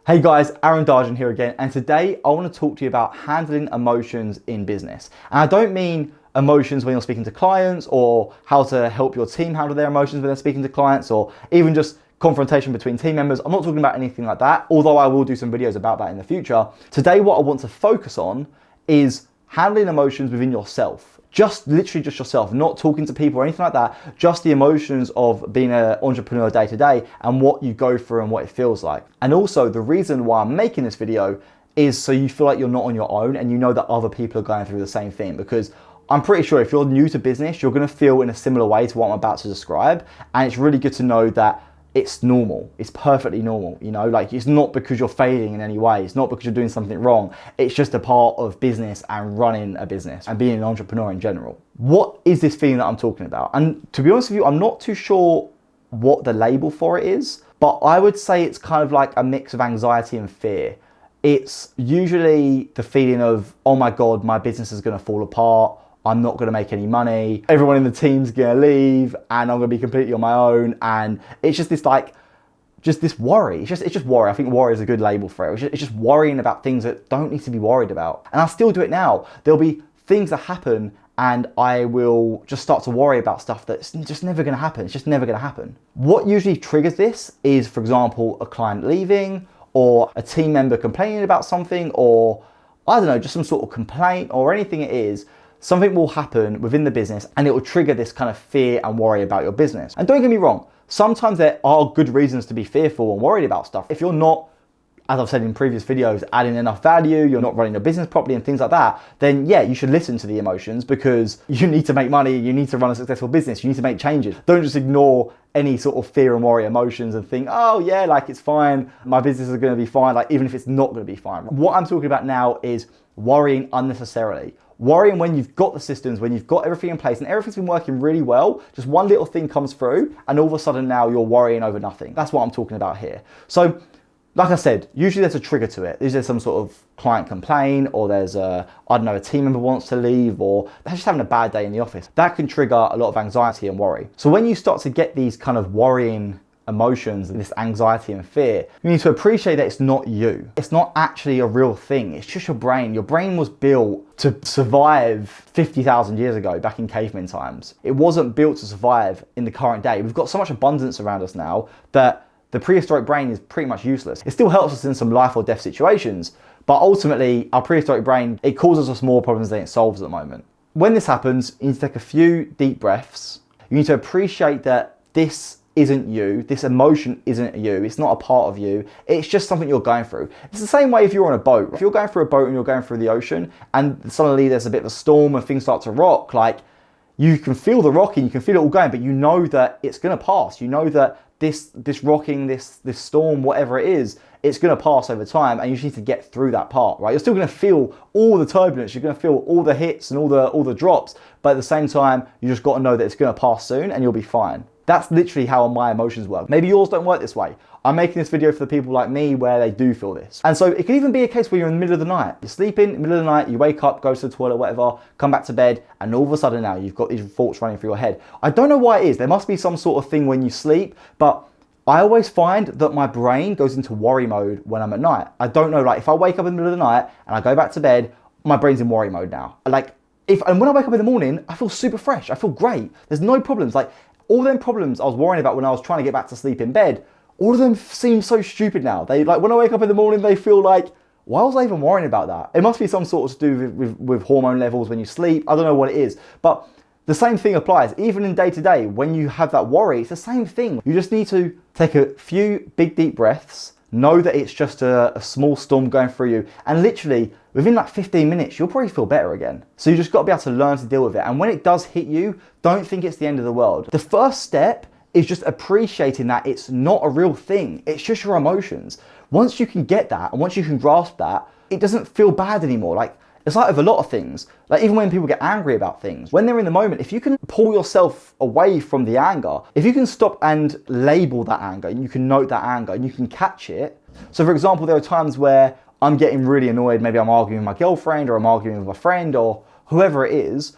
Hey guys, Arin Darcan here again, and today I want to talk to you about handling emotions in business. And I don't mean emotions when you're speaking to clients, or how to help your team handle their emotions when they're speaking to clients, or even just confrontation between team members. I'm not talking about anything like that, although I will do some videos about that in the future. Today what I want to focus on is handling emotions within yourself. Literally just yourself, not talking to people or anything like that, just the emotions of being an entrepreneur day to day and what you go through and what it feels like. And also the reason why I'm making this video is so you feel like you're not on your own and you know that other people are going through the same thing, because I'm pretty sure if you're new to business, you're going to feel in a similar way to what I'm about to describe. And it's really good to know that it's normal. It's perfectly normal, you know, like it's not because you're failing in any way. It's not because you're doing something wrong. It's just a part of business and running a business and being an entrepreneur in general. What is this feeling that I'm talking about? And to be honest with you, I'm not too sure what the label for it is, but I would say it's kind of like a mix of anxiety and fear. It's usually the feeling of, oh my God, my business is going to fall apart. I'm not going to make any money. Everyone in the team's going to leave and I'm going to be completely on my own. And it's just this this worry. It's just worry. I think worry is a good label for it. It's just worrying about things that don't need to be worried about. And I still do it now. There'll be things that happen and I will just start to worry about stuff that's just never going to happen. It's just never going to happen. What usually triggers this is, for example, a client leaving or a team member complaining about something, or I don't know, just some sort of complaint or anything it is. Something will happen within the business and it will trigger this kind of fear and worry about your business. And don't get me wrong, sometimes there are good reasons to be fearful and worried about stuff. If you're not, as I've said in previous videos, adding enough value, you're not running your business properly and things like that, then yeah, you should listen to the emotions, because you need to make money, you need to run a successful business, you need to make changes. Don't just ignore any sort of fear and worry emotions and think, oh yeah, like it's fine, my business is going to be fine, like even if it's not going to be fine. What I'm talking about now is worrying unnecessarily. Worrying when you've got the systems, when you've got everything in place and everything's been working really well, just one little thing comes through and all of a sudden now you're worrying over nothing. That's what I'm talking about here. So, like I said, usually there's a trigger to it. Usually there's some sort of client complaint, or there's I don't know, a team member wants to leave, or they're just having a bad day in the office. That can trigger a lot of anxiety and worry. So when you start to get these kind of worrying emotions and this anxiety and fear, you need to appreciate that it's not you. It's not actually a real thing. It's just your brain. Your brain was built to survive 50,000 years ago, back in caveman times. It wasn't built to survive in the current day. We've got so much abundance around us now that the prehistoric brain is pretty much useless. It still helps us in some life or death situations, but ultimately our prehistoric brain, it causes us more problems than it solves at the moment. When this happens, you need to take a few deep breaths. You need to appreciate that this isn't you, this emotion isn't you, it's not a part of you, it's just something you're going through. It's the same way if you're on a boat. If you're going through a boat and you're going through the ocean and suddenly there's a bit of a storm and things start to rock, like you can feel the rocking, you can feel it all going, but you know that it's gonna pass. You know that this rocking, this storm, whatever it is, it's gonna pass over time, and you just need to get through that part, right? You're still gonna feel all the turbulence, you're gonna feel all the hits and all the drops, but at the same time, you just gotta know that it's gonna pass soon and you'll be fine. That's literally how my emotions work. Maybe yours don't work this way. I'm making this video for the people like me where they do feel this. And so it can even be a case where you're in the middle of the night. You're sleeping in the middle of the night, you wake up, go to the toilet, whatever, come back to bed, and all of a sudden now you've got these thoughts running through your head. I don't know why it is. There must be some sort of thing when you sleep, but I always find that my brain goes into worry mode when I'm at night. I don't know, like if I wake up in the middle of the night and I go back to bed, my brain's in worry mode now. And when I wake up in the morning, I feel super fresh. I feel great. There's no problems. Like all them problems I was worrying about when I was trying to get back to sleep in bed, all of them seem so stupid now. They when I wake up in the morning, they feel like, why was I even worrying about that? It must be some sort of to do with hormone levels when you sleep. I don't know what it is, but the same thing applies. Even in day to day, when you have that worry, it's the same thing. You just need to take a few big deep breaths, know that it's just a small storm going through you, and literally within like 15 minutes, you'll probably feel better again. So you just got to be able to learn to deal with it. And when it does hit you, don't think it's the end of the world. The first step is just appreciating that it's not a real thing. It's just your emotions. Once you can get that, and once you can grasp that, it doesn't feel bad anymore. Like, it's like with a lot of things, like even when people get angry about things, when they're in the moment, if you can pull yourself away from the anger, if you can stop and label that anger, and you can note that anger and you can catch it. So for example, there are times where I'm getting really annoyed, maybe I'm arguing with my girlfriend or I'm arguing with a friend or whoever it is,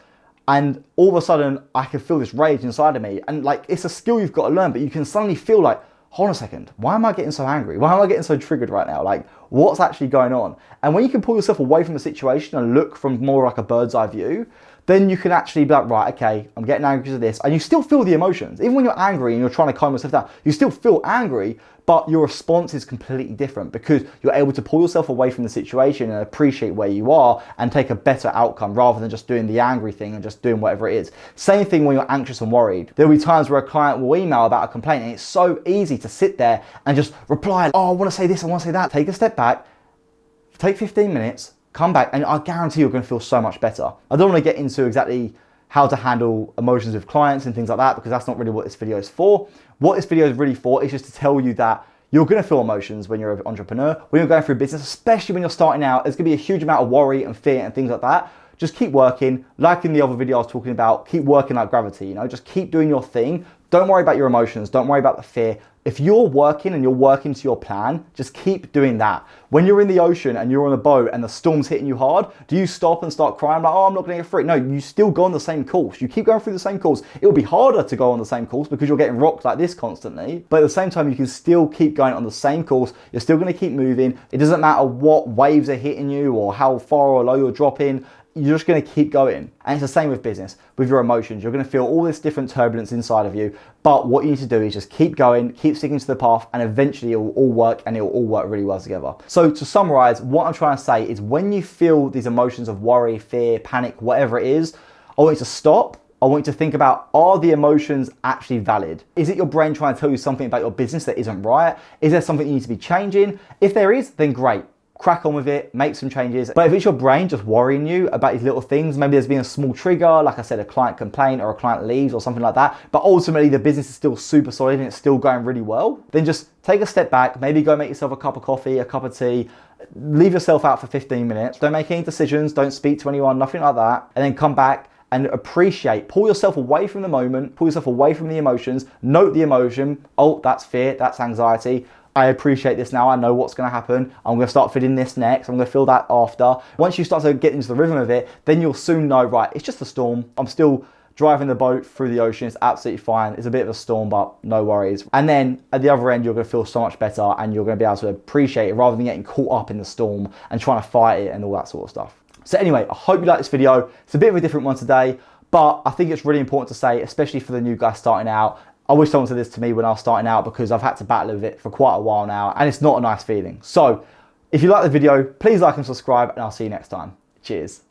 and all of a sudden I can feel this rage inside of me. And like, it's a skill you've got to learn, but you can suddenly feel like, hold on a second, why am I getting so angry? Why am I getting so triggered right now? Like, what's actually going on? And when you can pull yourself away from the situation and look from more like a bird's eye view, then you can actually be like, right, okay, I'm getting angry because of this. And you still feel the emotions. Even when you're angry and you're trying to calm yourself down, you still feel angry, but your response is completely different because you're able to pull yourself away from the situation and appreciate where you are and take a better outcome rather than just doing the angry thing and just doing whatever it is. Same thing when you're anxious and worried. There'll be times where a client will email about a complaint and it's so easy to sit there and just reply, oh, I want to say this, I want to say that. Take a step back, take 15 minutes, come back, and I guarantee you're going to feel so much better. I don't want to get into exactly how to handle emotions with clients and things like that because that's not really what this video is for. What this video is really for is just to tell you that you're going to feel emotions when you're an entrepreneur, when you're going through business, especially when you're starting out. There's going to be a huge amount of worry and fear and things like that. Just keep working. Like in the other video I was talking about, keep working like gravity, you know, just keep doing your thing. Don't worry about your emotions. Don't worry about the fear. If you're working and you're working to your plan, just keep doing that. When you're in the ocean and you're on a boat and the storm's hitting you hard, do you stop and start crying like, oh, I'm not going to get free? No, you still go on the same course. You keep going through the same course. It'll be harder to go on the same course because you're getting rocked like this constantly. But at the same time, you can still keep going on the same course. You're still going to keep moving. It doesn't matter what waves are hitting you or how far or low you're dropping. You're just going to keep going. And it's the same with business, with your emotions. You're going to feel all this different turbulence inside of you. But what you need to do is just keep going, keep sticking to the path, and eventually it will all work and it will all work really well together. So to summarize, what I'm trying to say is when you feel these emotions of worry, fear, panic, whatever it is, I want you to stop. I want you to think about, are the emotions actually valid? Is it your brain trying to tell you something about your business that isn't right? Is there something you need to be changing? If there is, then great. Crack on with it, make some changes. But if it's your brain just worrying you about these little things, maybe there's been a small trigger, like I said, a client complaint or a client leaves or something like that, but ultimately the business is still super solid and it's still going really well, then just take a step back, maybe go make yourself a cup of coffee, a cup of tea, leave yourself out for 15 minutes, don't make any decisions, don't speak to anyone, nothing like that, and then come back and appreciate, pull yourself away from the moment, pull yourself away from the emotions, note the emotion, oh, that's fear, that's anxiety, I appreciate this now, I know what's going to happen, I'm going to start feeling this next, I'm going to feel that after. Once you start to get into the rhythm of it, then you'll soon know, right, it's just a storm, I'm still driving the boat through the ocean, it's absolutely fine, it's a bit of a storm, but no worries. And then at the other end, you're going to feel so much better and you're going to be able to appreciate it rather than getting caught up in the storm and trying to fight it and all that sort of stuff. So anyway, I hope you like this video. It's a bit of a different one today, but I think it's really important to say, especially for the new guys starting out, I wish someone said this to me when I was starting out because I've had to battle with it for quite a while now and it's not a nice feeling. So if you like the video, please like and subscribe and I'll see you next time. Cheers.